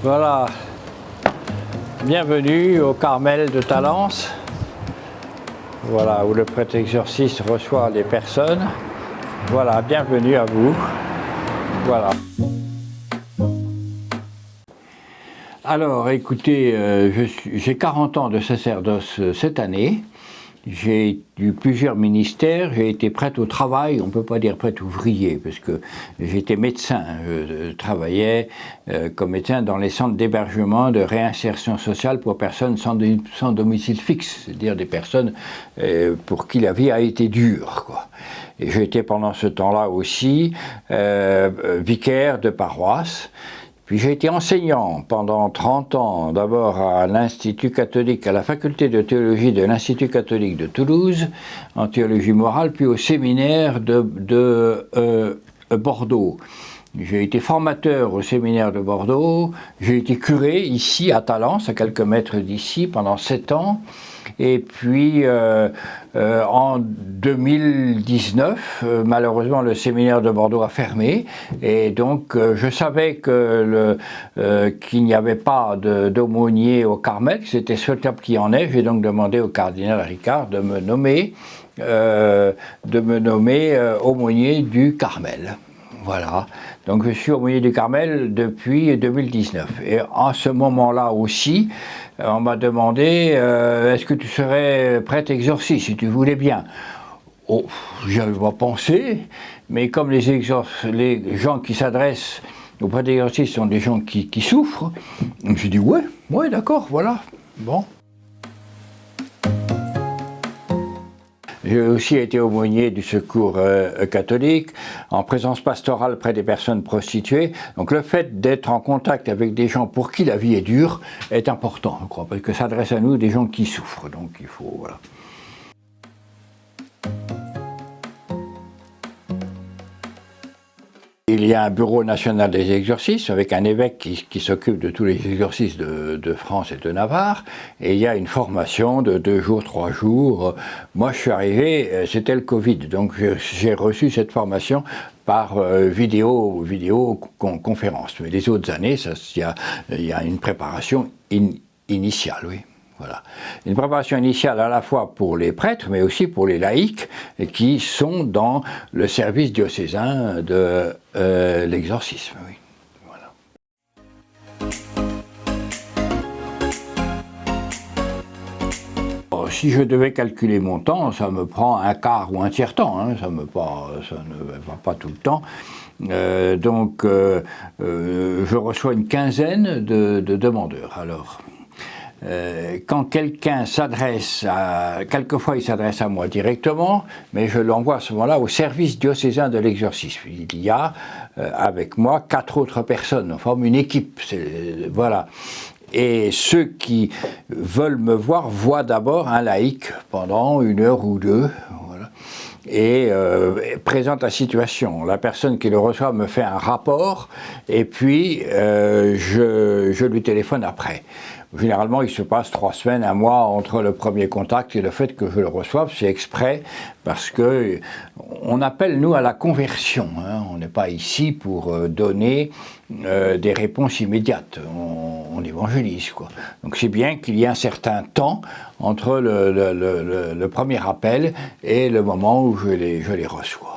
Voilà, bienvenue au Carmel de Talence, voilà, où le prêtre exorciste reçoit les personnes. Voilà, bienvenue à vous. Voilà. Alors, écoutez, j'ai 40 ans de sacerdoce cette année. J'ai eu plusieurs ministères, j'ai été prêtre au travail, on ne peut pas dire prêtre ouvrier, parce que j'étais médecin, je travaillais comme médecin dans les centres d'hébergement, de réinsertion sociale pour personnes sans domicile fixe, c'est-à-dire des personnes pour qui la vie a été dure, quoi. Et j'ai été pendant ce temps-là aussi vicaire de paroisse. Puis j'ai été enseignant pendant 30 ans, d'abord à l'Institut catholique, à la faculté de théologie de l'Institut catholique de Toulouse, en théologie morale, puis au séminaire de Bordeaux. J'ai été formateur au séminaire de Bordeaux, j'ai été curé ici à Talence, à quelques mètres d'ici, pendant 7 ans. Et puis en 2019, malheureusement, le séminaire de Bordeaux a fermé. Et donc, je savais qu'il n'y avait pas d'aumônier au Carmel, que c'était souhaitable qu'il y en ait. J'ai donc demandé au cardinal Ricard de me nommer aumônier du Carmel. Voilà, donc je suis aumônier du Carmel depuis 2019. Et en ce moment-là aussi, on m'a demandé est-ce que tu serais prêtre exorciste si tu voulais bien. Oh, j'y avais pas pensé, mais comme les gens qui s'adressent aux prêtres exorcistes sont des gens qui souffrent, je me suis dit ouais, d'accord, voilà, bon. J'ai aussi été aumônier du secours catholique, en présence pastorale près des personnes prostituées. Donc le fait d'être en contact avec des gens pour qui la vie est dure est important, je crois, parce que ça s'adresse à nous des gens qui souffrent. Donc il faut, voilà. Il y a un bureau national des exorcistes avec un évêque qui s'occupe de tous les exorcistes de France et de Navarre. Et il y a une formation de 2 jours, 3 jours. Moi, je suis arrivé, c'était le Covid, donc j'ai reçu cette formation par vidéoconférence. Mais les autres années, il y a une préparation initiale, oui. Voilà. Une préparation initiale à la fois pour les prêtres, mais aussi pour les laïcs qui sont dans le service diocésain de l'exorcisme. Oui. Voilà. Si je devais calculer mon temps, ça me prend un quart ou un tiers temps, hein, ça ne va pas tout le temps. Donc, je reçois une quinzaine de demandeurs. Alors, quand quelqu'un s'adresse quelquefois il s'adresse à moi directement, mais je l'envoie à ce moment-là au service diocésain de l'exorcisme. Il y a avec moi 4 autres personnes, on forme une équipe, voilà. Et ceux qui veulent me voir voient d'abord un laïc pendant 1 heure ou 2, voilà, et présente la situation. La personne qui le reçoit me fait un rapport, et puis je lui téléphone après. Généralement, il se passe 3 semaines, 1 mois entre le premier contact et le fait que je le reçoive. C'est exprès parce que on appelle, nous, à la conversion. Hein. On n'est pas ici pour donner des réponses immédiates. On évangélise, quoi. Donc c'est bien qu'il y ait un certain temps entre le premier appel et le moment où je les reçois.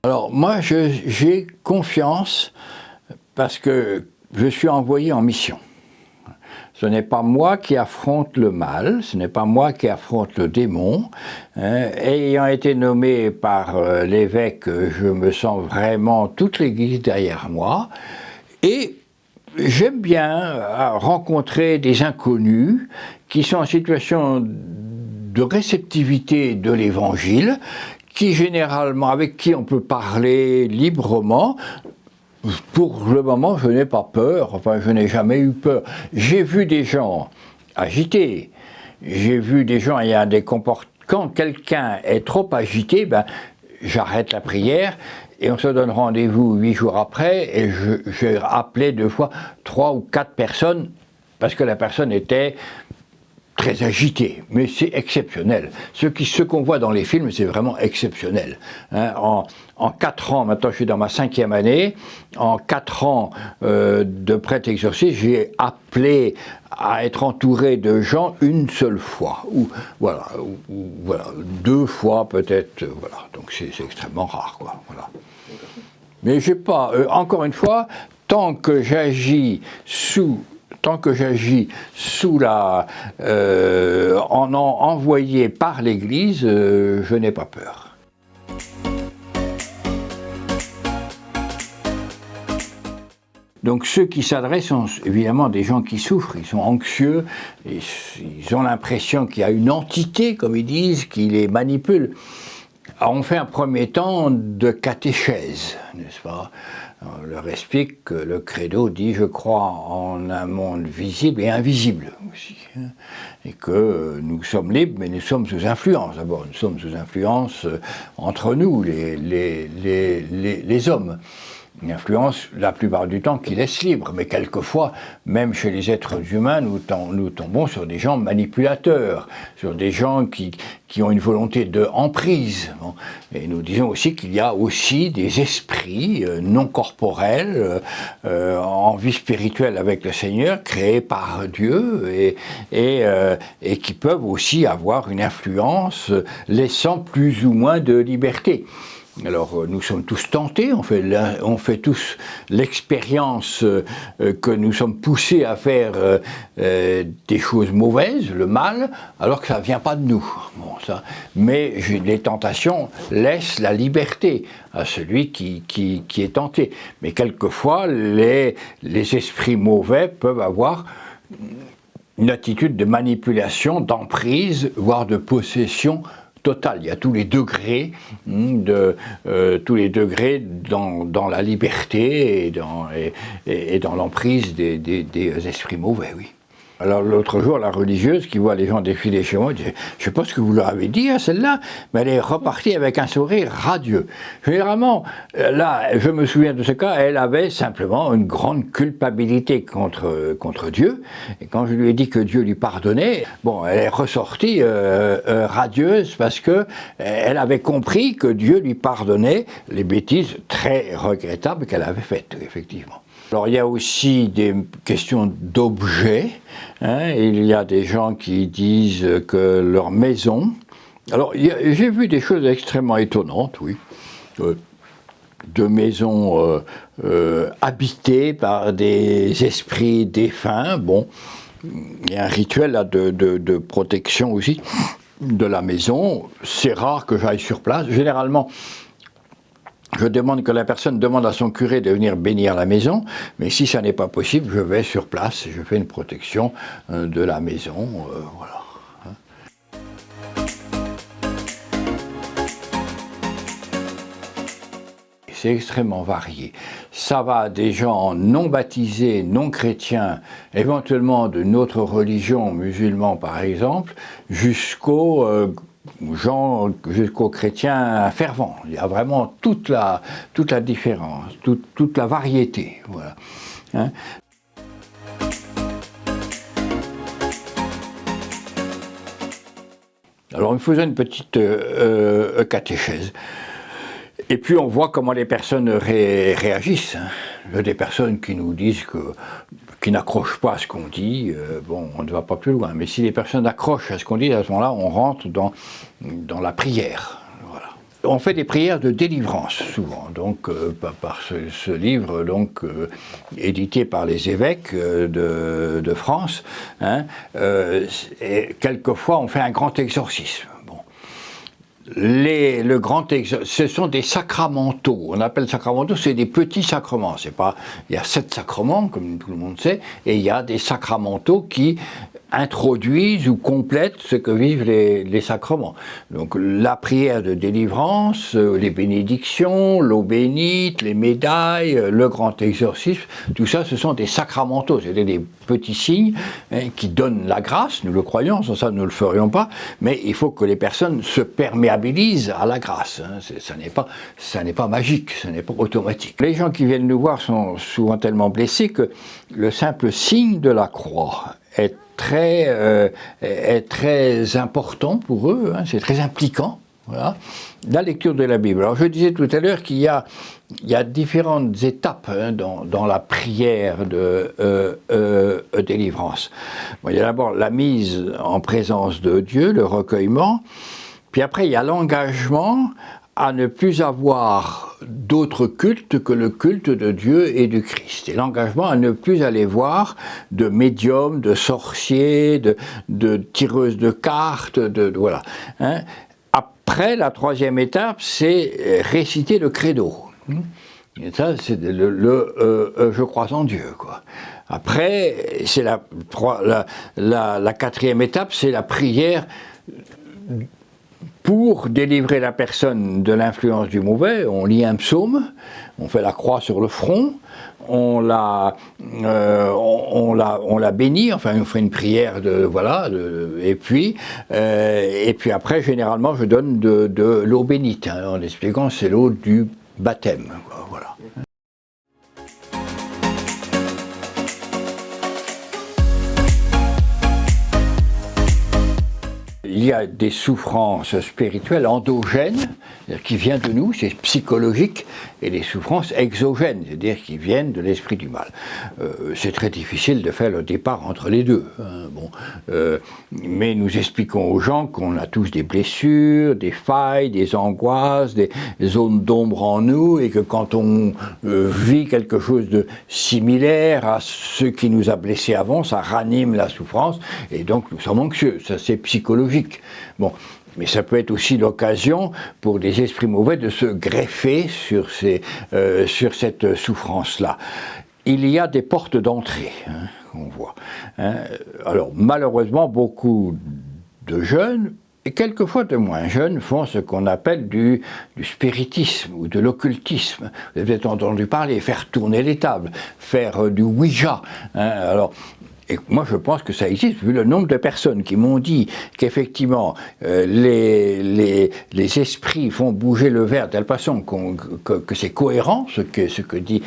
Alors moi, j'ai confiance parce que je suis envoyé en mission. Ce n'est pas moi qui affronte le mal, ce n'est pas moi qui affronte le démon. Hein. Ayant été nommé par l'évêque, je me sens vraiment toute l'Église derrière moi. Et j'aime bien rencontrer des inconnus qui sont en situation de réceptivité de l'Évangile, avec qui on peut parler librement. Pour le moment, je n'ai pas peur, enfin je n'ai jamais eu peur. J'ai vu des gens agités, j'ai vu des gens, il y a des comportements, quand quelqu'un est trop agité, j'arrête la prière et on se donne rendez-vous 8 jours après et j'ai appelé 2 fois 3 ou 4 personnes parce que la personne était très agité, mais c'est exceptionnel. Ce qu'on voit dans les films, c'est vraiment exceptionnel. Hein, en 4 ans, maintenant je suis dans ma 5e année, en 4 ans de prêtre exorciste, j'ai appelé à être entouré de gens une seule fois, ou voilà, 2 fois peut-être, voilà. Donc c'est extrêmement rare, quoi. Voilà. Mais j'ai pas, encore une fois, tant que j'agis sous la envoyé par l'Église, je n'ai pas peur. Donc ceux qui s'adressent sont évidemment des gens qui souffrent, ils sont anxieux, ils ont l'impression qu'il y a une entité, comme ils disent, qui les manipule. Alors, on fait un premier temps de catéchèse, n'est-ce pas? On leur explique que le credo dit « je crois en un monde visible et invisible » aussi, hein, et que nous sommes libres, mais nous sommes sous influence. D'abord, nous sommes sous influence entre nous, les hommes. Une influence, la plupart du temps, qui laisse libre, mais quelquefois, même chez les êtres humains, nous tombons sur des gens manipulateurs, sur des gens qui ont une volonté de emprise. Bon. Et nous disons aussi qu'il y a aussi des esprits non corporels, en vie spirituelle avec le Seigneur, créés par Dieu, et qui peuvent aussi avoir une influence, laissant plus ou moins de liberté. Alors nous sommes tous tentés, on fait tous l'expérience que nous sommes poussés à faire des choses mauvaises, le mal, alors que ça ne vient pas de nous. Bon, mais les tentations laissent la liberté à celui qui est tenté. Mais quelquefois, les esprits mauvais peuvent avoir une attitude de manipulation, d'emprise, voire de possession total. Il y a tous les degrés, tous les degrés dans la liberté et dans l'emprise des esprits mauvais, oui. Alors l'autre jour, la religieuse qui voit les gens défiler chez moi, dit « Je sais pas ce que vous leur avez dit à celle-là, mais elle est repartie avec un sourire radieux. » Généralement, là, je me souviens de ce cas, elle avait simplement une grande culpabilité contre Dieu. Et quand je lui ai dit que Dieu lui pardonnait, bon, elle est ressortie radieuse parce que elle avait compris que Dieu lui pardonnait les bêtises très regrettables qu'elle avait faites, effectivement. Alors il y a aussi des questions d'objets, hein, il y a des gens qui disent que leur maison... Alors j'ai vu des choses extrêmement étonnantes, oui, de maisons habitées par des esprits défunts, bon, il y a un rituel là, de protection aussi de la maison, c'est rare que j'aille sur place, généralement... Je demande que la personne demande à son curé de venir bénir la maison, mais si ça n'est pas possible, je vais sur place et je fais une protection de la maison, voilà. C'est extrêmement varié. Ça va des gens non baptisés, non chrétiens, éventuellement d'une autre religion, musulmans par exemple, jusqu'aux chrétiens fervents. Il y a vraiment toute la différence, toute la variété. Voilà. Hein? Alors, il me faisait une petite catéchèse. Et puis on voit comment les personnes réagissent. Hein. Il y a des personnes qui nous disent qui n'accrochent pas à ce qu'on dit, bon, on ne va pas plus loin. Mais si les personnes accrochent à ce qu'on dit, à ce moment-là, on rentre dans la prière. Voilà. On fait des prières de délivrance, souvent, donc par ce livre, donc édité par les évêques de France. Hein, et quelquefois, on fait un grand exorcisme. Le grand ce sont des sacramentaux. On appelle sacramentaux, c'est des petits sacrements. C'est pas, il y a 7 sacrements, comme tout le monde sait, et il y a des sacramentaux qui introduisent ou complètent ce que vivent les sacrements. Donc la prière de délivrance, les bénédictions, l'eau bénite, les médailles, le grand exorcisme, tout ça, ce sont des sacramentaux, c'est-à-dire des petits signes qui donnent la grâce, nous le croyons, sans ça nous ne le ferions pas, mais il faut que les personnes se perméabilisent à la grâce. Ça n'est pas magique, ça n'est pas automatique. Les gens qui viennent nous voir sont souvent tellement blessés que le simple signe de la croix est très important pour eux, hein, c'est très impliquant. Voilà, la lecture de la Bible. Alors je disais tout à l'heure qu'il y a différentes étapes hein, dans la prière de délivrance. Bon, il y a d'abord la mise en présence de Dieu, le recueillement, puis après il y a l'engagement à ne plus avoir d'autre culte que le culte de Dieu et du Christ. Et l'engagement à ne plus aller voir de médiums, de sorciers, de tireuses de cartes, voilà. Hein. Après, la troisième étape, c'est réciter le credo. Et ça, c'est je crois en Dieu, quoi. Après, c'est la quatrième étape, c'est la prière pour délivrer la personne de l'influence du mauvais. On lit un psaume, on fait la croix sur le front, on la bénit, enfin on fait une prière et puis après généralement je donne de l'eau bénite, hein, en expliquant c'est l'eau du baptême, quoi, voilà. Il y a des souffrances spirituelles endogènes, qui viennent de nous, c'est psychologique, et des souffrances exogènes, c'est-à-dire qui viennent de l'esprit du mal. C'est très difficile de faire le départ entre les deux. Hein, mais nous expliquons aux gens qu'on a tous des blessures, des failles, des angoisses, des zones d'ombre en nous, et que quand on vit quelque chose de similaire à ce qui nous a blessés avant, ça ranime la souffrance, et donc nous sommes anxieux. Ça, c'est psychologique. Bon. Mais ça peut être aussi l'occasion pour des esprits mauvais de se greffer sur cette souffrance-là. Il y a des portes d'entrée, hein, qu'on voit. Hein. Alors, malheureusement, beaucoup de jeunes, et quelquefois de moins jeunes, font ce qu'on appelle du spiritisme ou de l'occultisme. Vous avez peut-être entendu parler, faire tourner les tables, faire du Ouija. Hein. Alors, et moi, je pense que ça existe, vu le nombre de personnes qui m'ont dit qu'effectivement, les esprits font bouger le verre de telle façon que c'est cohérent, ce que dit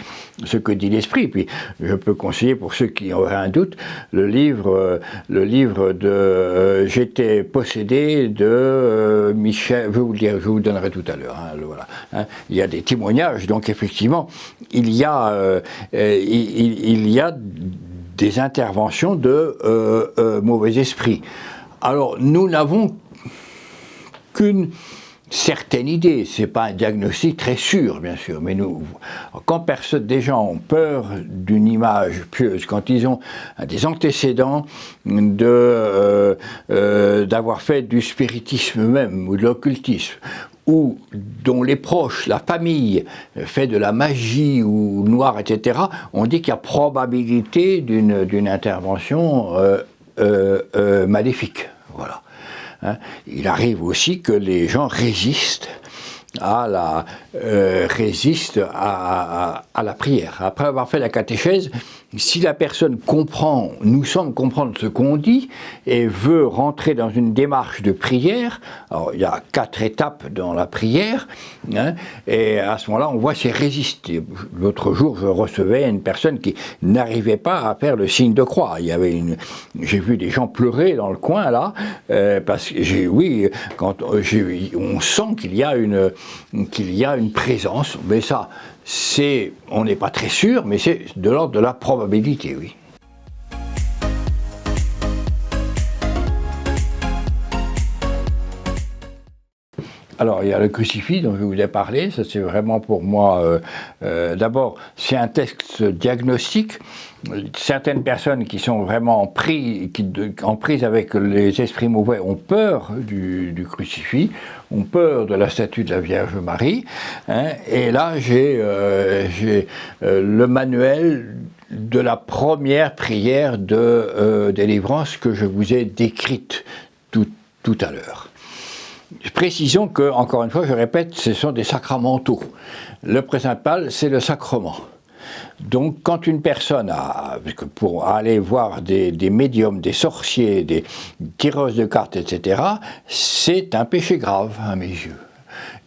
l'esprit. Puis, je peux conseiller, pour ceux qui auraient un doute, le livre de J'étais possédé de Michel, je vous le donnerai tout à l'heure. Hein, voilà, hein. Il y a des témoignages, donc effectivement, il y a des interventions de mauvais esprits. Alors, nous n'avons qu'une certaine idée, c'est pas un diagnostic très sûr, bien sûr, mais quand des gens ont peur d'une image pieuse, quand ils ont des antécédents d'avoir fait du spiritisme même, ou de l'occultisme, ou dont les proches, la famille, fait de la magie ou noire, etc., on dit qu'il y a probabilité d'une intervention maléfique. Voilà. Hein. Il arrive aussi que les gens résistent à la prière. Après avoir fait la catéchèse, si la personne nous semble comprendre ce qu'on dit et veut rentrer dans une démarche de prière, alors il y a 4 étapes dans la prière, hein, et à ce moment-là, on voit c'est résister. L'autre jour, je recevais une personne qui n'arrivait pas à faire le signe de croix. J'ai vu des gens pleurer dans le coin là, parce que on sent qu'il y a une présence, mais ça, on n'est pas très sûr, mais c'est de l'ordre de la probabilité, oui. Alors, il y a le crucifix dont je vous ai parlé, ça c'est vraiment pour moi, d'abord, c'est un texte diagnostique. Certaines personnes qui sont vraiment en prise avec les esprits mauvais ont peur du crucifix, ont peur de la statue de la Vierge Marie, hein, et là j'ai le manuel de la première prière de délivrance que je vous ai décrite tout à l'heure. Précisons que, encore une fois, je répète, ce sont des sacramentaux. Le principal, c'est le sacrement. Donc, quand une personne pour aller voir des médiums, des sorciers, des tireuses de cartes, etc., c'est un péché grave à mes yeux.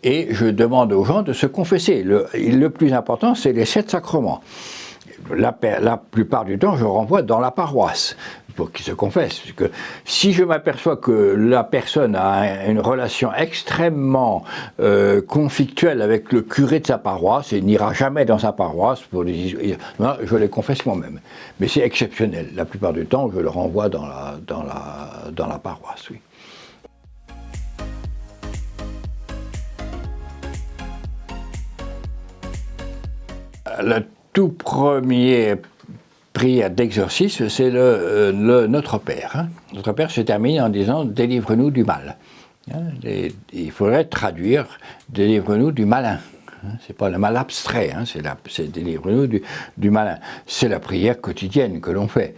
Et je demande aux gens de se confesser. Le plus important, c'est les 7 sacrements. La plupart du temps, je renvoie dans la paroisse. pour qu'il se confesse. Parce que si je m'aperçois que la personne a une relation extrêmement conflictuelle avec le curé de sa paroisse et n'ira jamais dans sa paroisse, je les confesse moi-même. Mais c'est exceptionnel. La plupart du temps, je le renvoie dans la paroisse, oui. Le tout premier prière d'exorcisme, c'est le Notre Père. Hein. Notre Père se termine en disant « Délivre-nous du mal hein. ». Il faudrait traduire « Délivre-nous du malin ». Hein. Ce n'est pas le mal abstrait, hein. C'est « Délivre-nous du malin ». C'est la prière quotidienne que l'on fait.